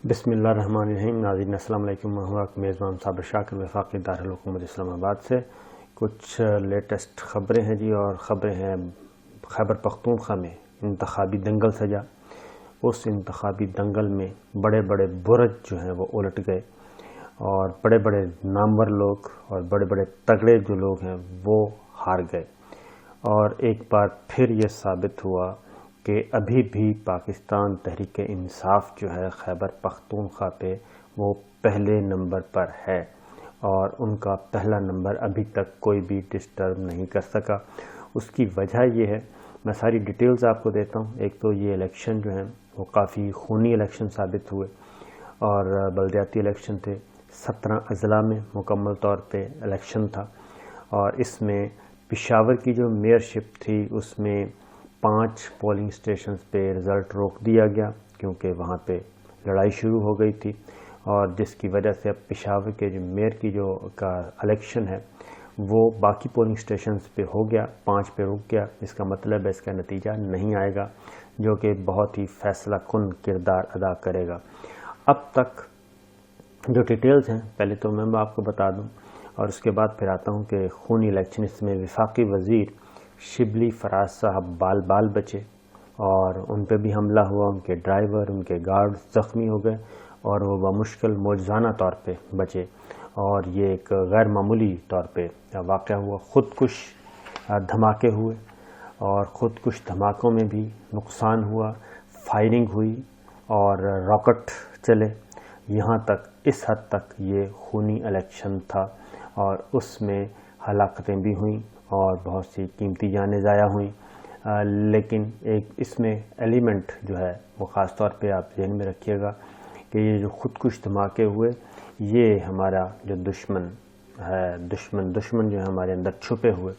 بسم اللہ الرحمن الرحیم. ناظرین السلام علیکم. میں ہوں میزبان صابر شاکر وفاقی دارالحکومت اسلام آباد سے. کچھ لیٹسٹ خبریں ہیں جی، اور خبریں ہیں خیبر پختونخوا میں انتخابی دنگل سجا. اس انتخابی دنگل میں بڑے بڑے برج جو ہیں وہ الٹ گئے، اور بڑے بڑے نامور لوگ اور بڑے بڑے تگڑے جو لوگ ہیں وہ ہار گئے. اور ایک بار پھر یہ ثابت ہوا کہ ابھی بھی پاکستان تحریک انصاف جو ہے خیبر پختونخوا پہ وہ پہلے نمبر پر ہے، اور ان کا پہلا نمبر ابھی تک کوئی بھی ڈسٹرب نہیں کر سکا. اس کی وجہ یہ ہے، میں ساری ڈیٹیلز آپ کو دیتا ہوں. ایک تو یہ الیکشن جو ہیں وہ کافی خونی الیکشن ثابت ہوئے، اور بلدیاتی الیکشن تھے. 17 اضلاع میں مکمل طور پہ الیکشن تھا، اور اس میں پشاور کی جو میئرشپ تھی اس میں 5 پولنگ سٹیشنز پہ رزلٹ روک دیا گیا، کیونکہ وہاں پہ لڑائی شروع ہو گئی تھی، اور جس کی وجہ سے اب پشاور کے جو میئر کی جو کا الیکشن ہے وہ باقی پولنگ سٹیشنز پہ ہو گیا، 5 پہ رک گیا. اس کا مطلب ہے اس کا نتیجہ نہیں آئے گا، جو کہ بہت ہی فیصلہ کن کردار ادا کرے گا. اب تک جو ڈیٹیلز ہیں پہلے تو میں آپ کو بتا دوں، اور اس کے بعد پھر آتا ہوں کہ خونی الیکشن. اس میں وفاقی وزیر شبلی فراز صاحب بال بچے، اور ان پہ بھی حملہ ہوا. ان کے ڈرائیور، ان کے گارڈ زخمی ہو گئے، اور وہ بمشکل معجزانہ طور پہ بچے. اور یہ ایک غیر معمولی طور پہ واقعہ ہوا. خودکش دھماکے ہوئے، اور خودکش دھماکوں میں بھی نقصان ہوا، فائرنگ ہوئی اور راکٹ چلے. یہاں تک اس حد تک یہ خونی الیکشن تھا، اور اس میں ہلاکتیں بھی ہوئیں اور بہت سی قیمتی جانیں ضائع ہوئیں. لیکن ایک اس میں ایلیمنٹ جو ہے وہ خاص طور پہ آپ ذہن میں رکھیے گا کہ یہ جو خودکش دھماکے ہوئے، یہ ہمارا جو دشمن جو ہے ہمارے اندر چھپے ہوئے،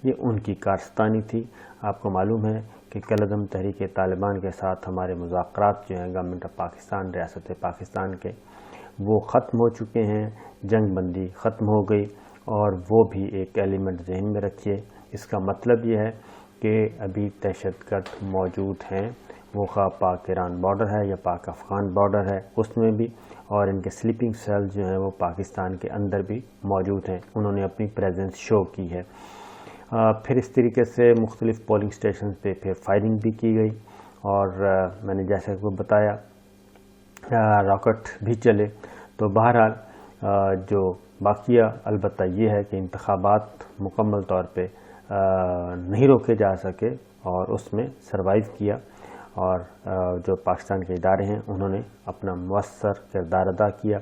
یہ ان کی کارستانی تھی. آپ کو معلوم ہے کہ کالعدم تحریک طالبان کے ساتھ ہمارے مذاکرات جو ہیں گورنمنٹ آف پاکستان، ریاست پاکستان کے، وہ ختم ہو چکے ہیں. جنگ بندی ختم ہو گئی، اور وہ بھی ایک ایلیمنٹ ذہن میں رکھیے. اس کا مطلب یہ ہے کہ ابھی دہشت گرد موجود ہیں، وہ خواہ پاک ایران بارڈر ہے یا پاک افغان بارڈر ہے اس میں بھی، اور ان کے سلیپنگ سیل جو ہیں وہ پاکستان کے اندر بھی موجود ہیں. انہوں نے اپنی پریزنس شو کی ہے. پھر اس طریقے سے مختلف پولنگ سٹیشن پہ پھر فائرنگ بھی کی گئی، اور میں نے جیسے کہ بتایا راکٹ بھی چلے. تو بہرحال جو باقیہ البتہ یہ ہے کہ انتخابات مکمل طور پہ نہیں روکے جا سکے، اور اس میں سروائیو کیا، اور جو پاکستان کے ادارے ہیں انہوں نے اپنا مؤثر کردار ادا کیا.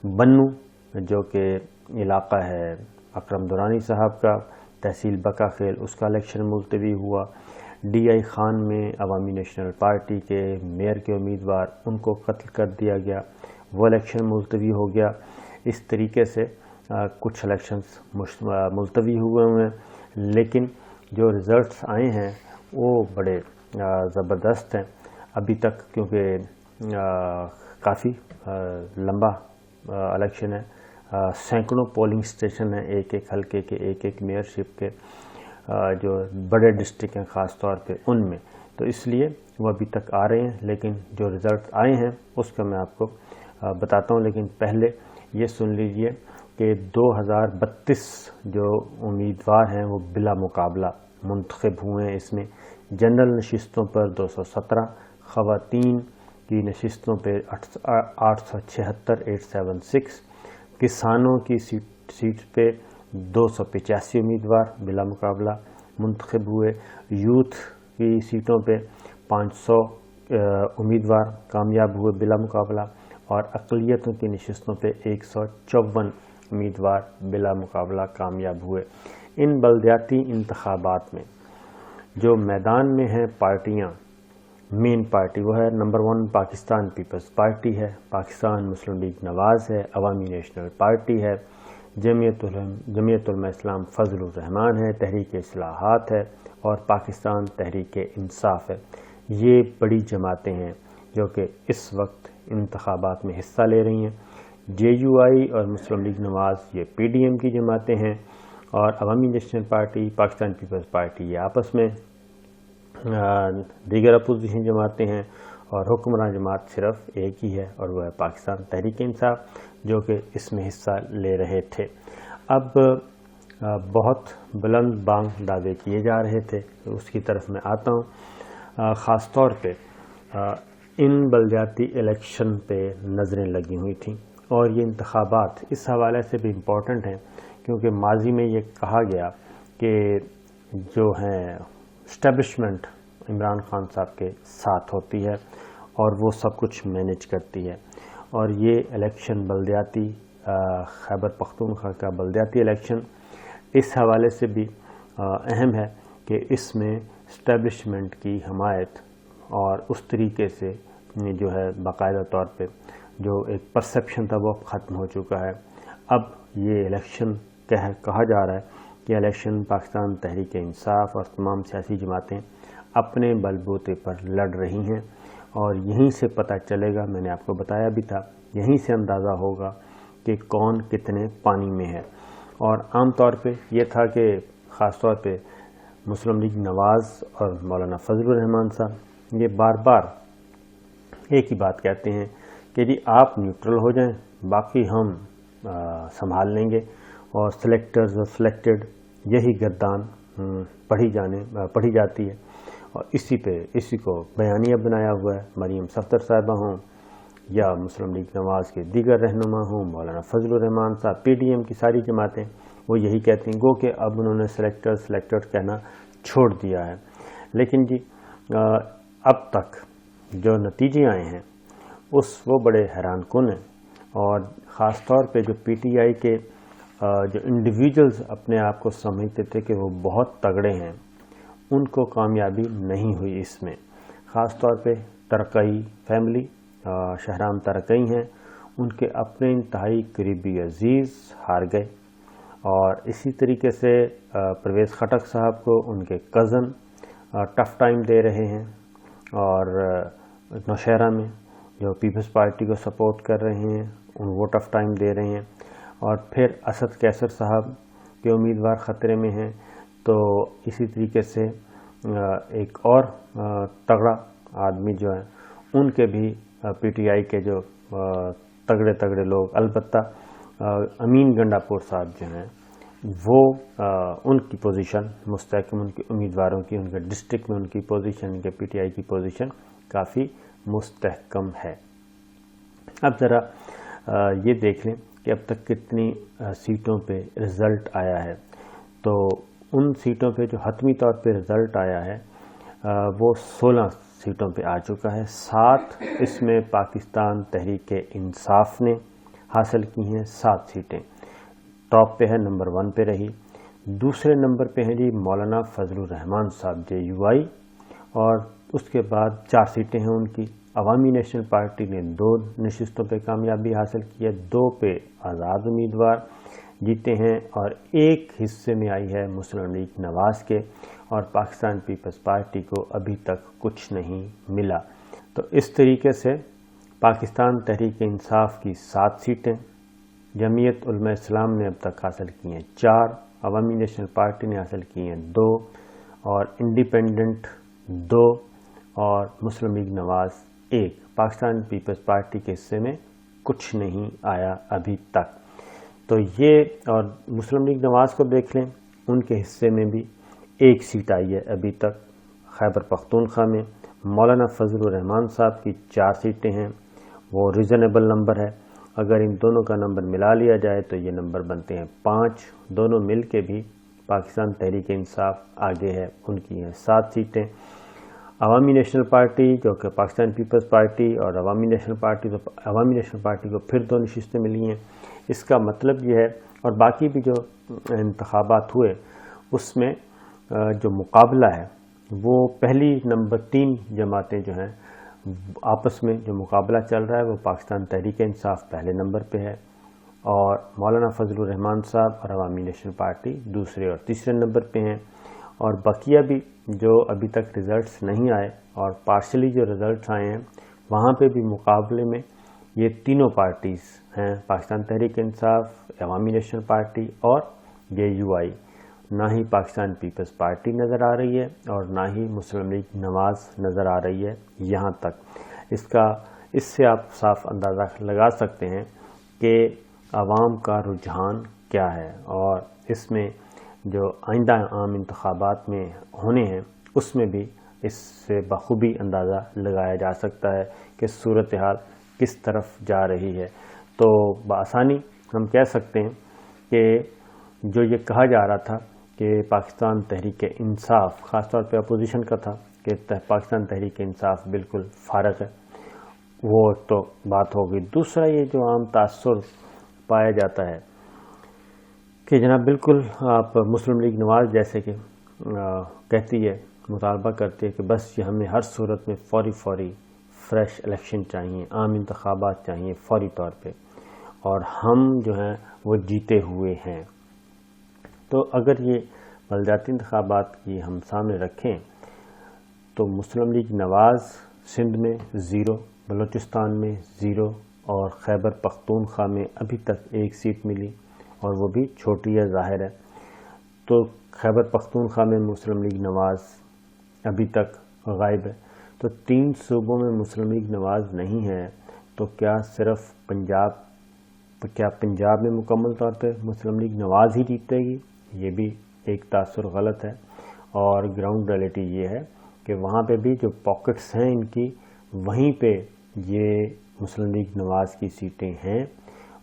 بنو جو کہ علاقہ ہے اکرم دورانی صاحب کا، تحصیل بکا خیل، اس کا الیکشن ملتوی ہوا. ڈی آئی خان میں عوامی نیشنل پارٹی کے میئر کے امیدوار، ان کو قتل کر دیا گیا، وہ الیکشن ملتوی ہو گیا. اس طریقے سے کچھ الیکشنز ملتوی ہوئے ہیں، لیکن جو رزلٹس آئے ہیں وہ بڑے زبردست ہیں ابھی تک، کیونکہ کافی لمبا الیکشن ہے. سینکڑوں پولنگ سٹیشن ہیں ایک ایک حلقے کے، ایک ایک میئرشپ کے، جو بڑے ڈسٹرکٹ ہیں خاص طور پہ ان میں. تو اس لیے وہ ابھی تک آ رہے ہیں، لیکن جو رزلٹ آئے ہیں اس کا میں آپ کو بتاتا ہوں. لیکن پہلے یہ سن لیجئے کہ 2032 جو امیدوار ہیں وہ بلا مقابلہ منتخب ہوئے ہیں. اس میں جنرل نشستوں پر 217، خواتین کی نشستوں پہ 876، کسانوں کی سیٹ پہ 285 امیدوار بلا مقابلہ منتخب ہوئے. یوتھ کی سیٹوں پہ 500 امیدوار کامیاب ہوئے بلا مقابلہ، اور اقلیتوں کی نشستوں پہ 154 امیدوار بلا مقابلہ کامیاب ہوئے. ان بلدیاتی انتخابات میں جو میدان میں ہیں پارٹیاں، مین پارٹی وہ ہے نمبر 1 پاکستان پیپلز پارٹی ہے، پاکستان مسلم لیگ نواز ہے، عوامی نیشنل پارٹی ہے، جمعیت علماء اسلام فضل الرحمان ہے، تحریک اصلاحات ہے، اور پاکستان تحریک انصاف ہے. یہ بڑی جماعتیں ہیں جو کہ اس وقت انتخابات میں حصہ لے رہی ہیں. جے یو آئی اور مسلم لیگ نواز یہ پی ڈی ایم کی جماعتیں ہیں، اور Awami national party, Pakistan peoples party یہ آپس میں دیگر اپوزیشن جماعتیں ہیں. اور حکمراں جماعت صرف ایک ہی ہے اور وہ ہے پاکستان تحریک انصاف، جو کہ اس میں حصہ لے رہے تھے۔ اب بہت بلند بانگ دعوے کیے جا رہے تھے، اس کی طرف میں آتا ہوں۔ خاص طور پہ ان بلدیاتی الیکشن پہ نظریں لگی ہوئی تھیں، اور یہ انتخابات اس حوالے سے بھی امپورٹنٹ ہیں کیونکہ ماضی میں یہ کہا گیا کہ جو ہیں اسٹیبلشمنٹ عمران خان صاحب کے ساتھ ہوتی ہے اور وہ سب کچھ مینیج کرتی ہے، اور یہ الیکشن بلدیاتی خیبر پختونخوا کا بلدیاتی الیکشن اس حوالے سے بھی اہم ہے کہ اس میں اسٹیبلشمنٹ کی حمایت اور اس طریقے سے جو ہے باقاعدہ طور پہ جو ایک پرسیپشن تھا وہ ختم ہو چکا ہے۔ اب یہ الیکشن کہا جا رہا ہے کہ الیکشن پاکستان تحریک انصاف اور تمام سیاسی جماعتیں اپنے بل بوتے پر لڑ رہی ہیں، اور یہیں سے پتہ چلے گا، میں نے آپ کو بتایا بھی تھا، یہیں سے اندازہ ہوگا کہ کون کتنے پانی میں ہے۔ اور عام طور پہ یہ تھا کہ خاص طور پہ مسلم لیگ نواز اور مولانا فضل الرحمان صاحب یہ بار بار ایک ہی بات کہتے ہیں کہ جی آپ نیوٹرل ہو جائیں، باقی ہم سنبھال لیں گے، اور سلیکٹرز اور سلیکٹڈ یہی گردان پڑھی جاتی ہے، اور اسی کو بیانیہ بنایا ہوا ہے۔ مریم صفدر صاحبہ ہوں یا مسلم لیگ نواز کے دیگر رہنما ہوں، مولانا فضل الرحمان صاحب، پی ڈی ایم کی ساری جماعتیں وہ یہی کہتی ہیں، گو کہ اب انہوں نے سلیکٹر کہنا چھوڑ دیا ہے۔ لیکن جی اب تک جو نتیجے آئے ہیں وہ بڑے حیران کن ہیں، اور خاص طور پہ جو پی ٹی آئی کے جو انڈیویجولز اپنے آپ کو سمجھتے تھے کہ وہ بہت تگڑے ہیں، ان کو کامیابی نہیں ہوئی اس میں۔ خاص طور پہ ترقی فیملی، شہرام ترقی ہیں، ان کے اپنے انتہائی قریبی عزیز ہار گئے، اور اسی طریقے سے پرویز خٹک صاحب کو ان کے کزن ٹف ٹائم دے رہے ہیں، اور نوشہرہ میں جو پیپلز پارٹی کو سپورٹ کر رہے ہیں وہ ٹف ٹائم دے رہے ہیں، اور پھر اسد کیسر صاحب کے امیدوار خطرے میں ہیں۔ تو اسی طریقے سے ایک اور تگڑا آدمی جو ہے ان کے بھی پی ٹی آئی کے جو تگڑے لوگ، البتہ امین گنڈا پور صاحب جو ہیں وہ ان کی پوزیشن مستحکم، ان کے امیدواروں کی، ان کے ڈسٹرکٹ میں ان کی پوزیشن، ان کے پی ٹی آئی کی پوزیشن کافی مستحکم ہے۔ اب ذرا یہ دیکھ لیں کہ اب تک کتنی سیٹوں پہ رزلٹ آیا ہے۔ تو ان سیٹوں پہ جو حتمی طور پہ رزلٹ آیا ہے وہ 16 سیٹوں پہ آ چکا ہے۔ 7 اس میں پاکستان تحریک انصاف نے حاصل کی ہیں، 7 سیٹیں۔ ٹاپ پہ ہے، نمبر 1 پہ رہی۔ دوسرے نمبر پہ ہیں جی مولانا فضل الرحمان صاحب جے یو آئی، اور اس کے بعد 4 سیٹیں ہیں ان کی۔ عوامی نیشنل پارٹی نے 2 نشستوں پہ کامیابی حاصل کی ہے، 2 پہ آزاد امیدوار جیتے ہیں، اور 1 حصے میں آئی ہے مسلم لیگ نواز کے، اور پاکستان پیپلز پارٹی کو ابھی تک کچھ نہیں ملا۔ تو اس طریقے سے پاکستان تحریک انصاف کی 7 سیٹیں، جمعیت علماء اسلام نے اب تک حاصل کی ہیں 4، عوامی نیشنل پارٹی نے حاصل کی ہیں 2، اور انڈیپینڈنٹ 2، اور مسلم لیگ نواز 1۔ پاکستان پیپلز پارٹی کے حصے میں کچھ نہیں آیا ابھی تک۔ تو یہ، اور مسلم لیگ نواز کو دیکھ لیں، ان کے حصے میں بھی 1 سیٹ آئی ہے ابھی تک خیبر پختونخوا میں۔ مولانا فضل الرحمان صاحب کی 4 سیٹیں ہیں، وہ ریزنیبل نمبر ہے۔ اگر ان دونوں کا نمبر ملا لیا جائے تو یہ نمبر بنتے ہیں 5، دونوں مل کے بھی پاکستان تحریک انصاف آگے ہے، ان کی ہیں 7 سیٹیں۔ عوامی نیشنل پارٹی جو کہ پاکستان پیپلز پارٹی اور عوامی نیشنل پارٹی کو پھر 2 نشستیں ملی ہیں۔ اس کا مطلب یہ ہے، اور باقی بھی جو انتخابات ہوئے اس میں جو مقابلہ ہے وہ پہلی نمبر 3 جماعتیں جو ہیں آپس میں جو مقابلہ چل رہا ہے وہ پاکستان تحریک انصاف پہلے نمبر پہ ہے، اور مولانا فضل الرحمان صاحب اور عوامی نیشنل پارٹی دوسرے اور تیسرے نمبر پہ ہیں۔ اور بقیہ بھی جو ابھی تک ریزلٹس نہیں آئے اور پارشلی جو ریزلٹس آئے ہیں وہاں پہ بھی مقابلے میں یہ تینوں پارٹیز ہیں، پاکستان تحریک انصاف، عوامی نیشنل پارٹی اور جے یو آئی۔ نہ ہی پاکستان پیپلز پارٹی نظر آ رہی ہے اور نہ ہی مسلم لیگ نواز نظر آ رہی ہے یہاں تک۔ اس سے آپ صاف اندازہ لگا سکتے ہیں کہ عوام کا رجحان کیا ہے، اور اس میں جو آئندہ عام انتخابات میں ہونے ہیں اس میں بھی اس سے بخوبی اندازہ لگایا جا سکتا ہے کہ صورتحال کس طرف جا رہی ہے۔ تو بآسانی ہم کہہ سکتے ہیں کہ جو یہ کہا جا رہا تھا کہ پاکستان تحریک انصاف، خاص طور پہ اپوزیشن کا تھا کہ پاکستان تحریک انصاف بالکل فارغ ہے، وہ تو بات ہوگی۔ دوسرا یہ جو عام تاثر پایا جاتا ہے کہ جناب بالکل آپ مسلم لیگ نواز جیسے کہ کہتی ہے، مطالبہ کرتی ہے کہ بس یہ ہمیں ہر صورت میں فوری فریش الیکشن چاہیے، عام انتخابات چاہیے فوری طور پہ، اور ہم جو ہیں وہ جیتے ہوئے ہیں۔ تو اگر یہ بلدیاتی انتخابات کی ہم سامنے رکھیں تو مسلم لیگ نواز سندھ میں 0، بلوچستان میں 0، اور خیبر پختونخوا میں ابھی تک 1 سیٹ ملی، اور وہ بھی چھوٹی ہے ظاہر ہے۔ تو خیبر پختونخوا میں مسلم لیگ نواز ابھی تک غائب ہے۔ تو 3 صوبوں میں مسلم لیگ نواز نہیں ہے، تو کیا صرف پنجاب میں مکمل طور پہ مسلم لیگ نواز ہی جیتے گی؟ یہ بھی ایک تاثر غلط ہے، اور گراؤنڈ ریئلٹی یہ ہے کہ وہاں پہ بھی جو پاکٹس ہیں ان کی، وہیں پہ یہ مسلم لیگ نواز کی سیٹیں ہیں،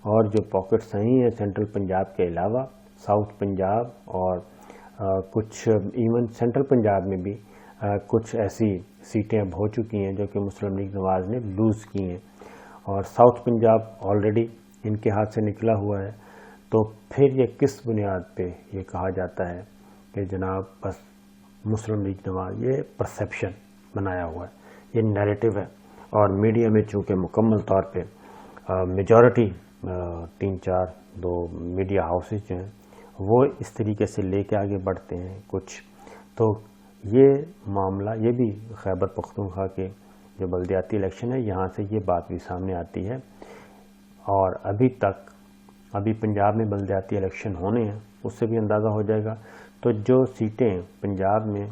اور جو پاکٹس ہیں سینٹرل پنجاب کے علاوہ ساؤتھ پنجاب اور کچھ ایون سینٹرل پنجاب میں بھی کچھ ایسی سیٹیں اب ہو چکی ہیں جو کہ مسلم لیگ نواز نے لوز کی ہیں، اور ساؤتھ پنجاب آلریڈی ان کے ہاتھ سے نکلا ہوا ہے۔ تو پھر یہ کس بنیاد پہ یہ کہا جاتا ہے کہ جناب بس مسلم لیگ نواز، یہ پرسیپشن بنایا ہوا ہے، یہ نیریٹو ہے، اور میڈیا میں چونکہ مکمل طور پہ میجورٹی 3-4 میڈیا ہاؤسز جو ہیں وہ اس طریقے سے لے کے آگے بڑھتے ہیں کچھ، تو یہ معاملہ، یہ بھی خیبر پختونخوا کے جو بلدیاتی الیکشن ہے یہاں سے یہ بات بھی سامنے آتی ہے، اور ابھی پنجاب میں بلدیاتی الیکشن ہونے ہیں، اس سے بھی اندازہ ہو جائے گا۔ تو جو سیٹیں پنجاب میں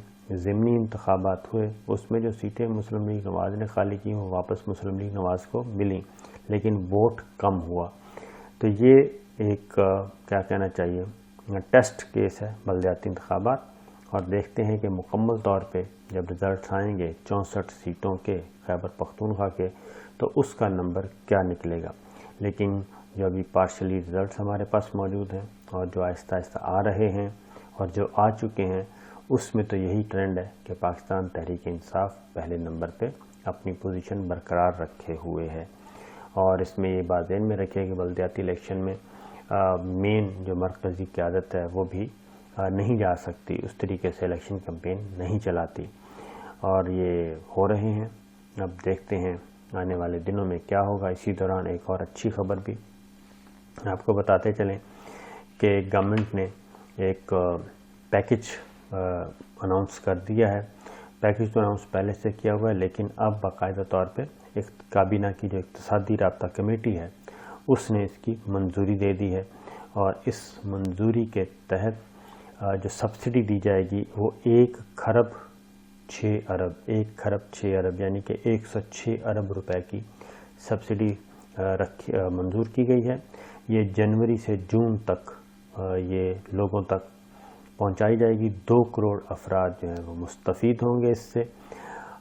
ضمنی انتخابات ہوئے اس میں جو سیٹیں مسلم لیگ نواز نے خالی کی وہ واپس مسلم لیگ نواز کو ملیں، لیکن ووٹ کم ہوا۔ تو یہ ایک کیا کہنا چاہیے ٹیسٹ کیس ہے بلدیاتی انتخابات، اور دیکھتے ہیں کہ مکمل طور پہ جب رزلٹس آئیں گے 64 سیٹوں کے خیبر پختونخوا کے تو اس کا نمبر کیا نکلے گا۔ لیکن جو ابھی پارشلی رزلٹس ہمارے پاس موجود ہیں اور جو آہستہ آہستہ آ رہے ہیں اور جو آ چکے ہیں، اس میں تو یہی ٹرینڈ ہے کہ پاکستان تحریک انصاف پہلے نمبر پہ اپنی پوزیشن برقرار رکھے ہوئے ہے۔ اور اس میں یہ بات ذہن میں رکھے کہ بلدیاتی الیکشن میں مین جو مرکزی قیادت ہے وہ بھی نہیں جا سکتی، اس طریقے سے الیکشن کمپین نہیں چلاتی، اور یہ ہو رہے ہیں۔ اب دیکھتے ہیں آنے والے دنوں میں کیا ہوگا۔ اسی دوران ایک اور اچھی خبر بھی آپ کو بتاتے چلیں کہ گورنمنٹ نے ایک پیکج اناؤنس کر دیا ہے۔ پیکج تو اناؤنس پہلے سے کیا ہوا ہے، لیکن اب باقاعدہ طور پہ ایک کابینہ کی جو اقتصادی رابطہ کمیٹی ہے اس نے اس کی منظوری دے دی ہے، اور اس منظوری کے تحت جو سبسڈی دی جائے گی وہ 1 خرب 6 ارب یعنی کہ 106 ارب روپے کی سبسڈی منظور کی گئی ہے۔ یہ جنوری سے جون تک یہ لوگوں تک پہنچائی جائے گی۔ 2 کروڑ افراد جو ہیں وہ مستفید ہوں گے اس سے،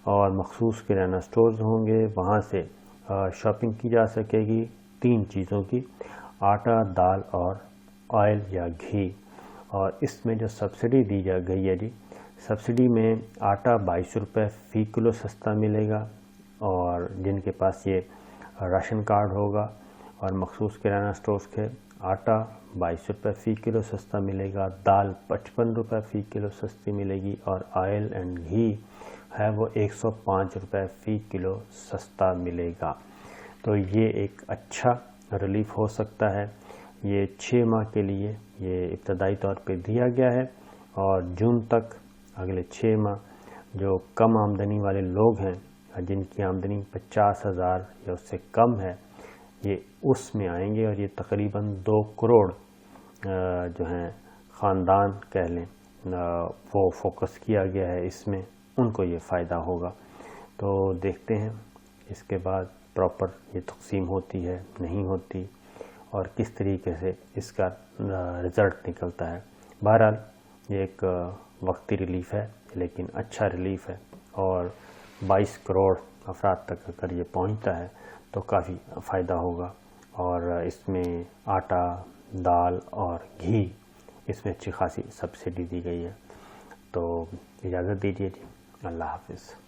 اور مخصوص کرانہ سٹورز ہوں گے، وہاں سے شاپنگ کی جا سکے گی 3 چیزوں کی: آٹا، دال اور آئل یا گھی۔ اور اس میں جو سبسڈی دی گئی ہے سبسڈی میں آٹا 22 روپے فی کلو سستا ملے گا، اور جن کے پاس یہ راشن کارڈ ہوگا اور مخصوص کرانہ سٹورز کے، آٹا 22 روپے فی کلو سستا ملے گا، دال 55 روپے فی کلو سستی ملے گی، اور آئل اینڈ گھی ہے وہ 105 روپے فی کلو سستا ملے گا۔ تو یہ ایک اچھا ریلیف ہو سکتا ہے۔ یہ 6 ماہ کے لیے یہ ابتدائی طور پہ دیا گیا ہے، اور جون تک اگلے 6 ماہ جو کم آمدنی والے لوگ ہیں جن کی آمدنی 50,000 یا اس سے کم ہے، یہ اس میں آئیں گے، اور یہ تقریباً 2 کروڑ جو ہیں خاندان کہہ لیں وہ فوکس کیا گیا ہے اس میں، ان کو یہ فائدہ ہوگا۔ تو دیکھتے ہیں اس کے بعد پراپر یہ تقسیم ہوتی ہے نہیں ہوتی اور کس طریقے سے اس کا رزلٹ نکلتا ہے. بہرحال یہ ایک وقتی ریلیف ہے لیکن اچھا ریلیف ہے اور 22 کروڑ افراد تک اگر یہ پہنچتا ہے تو کافی فائدہ ہوگا. اور اس میں آٹا، دال اور گھی اس میں اچھی خاصی سبسڈی دی گئی ہے. تو اجازت دیجیے جی، اللہ حافظ.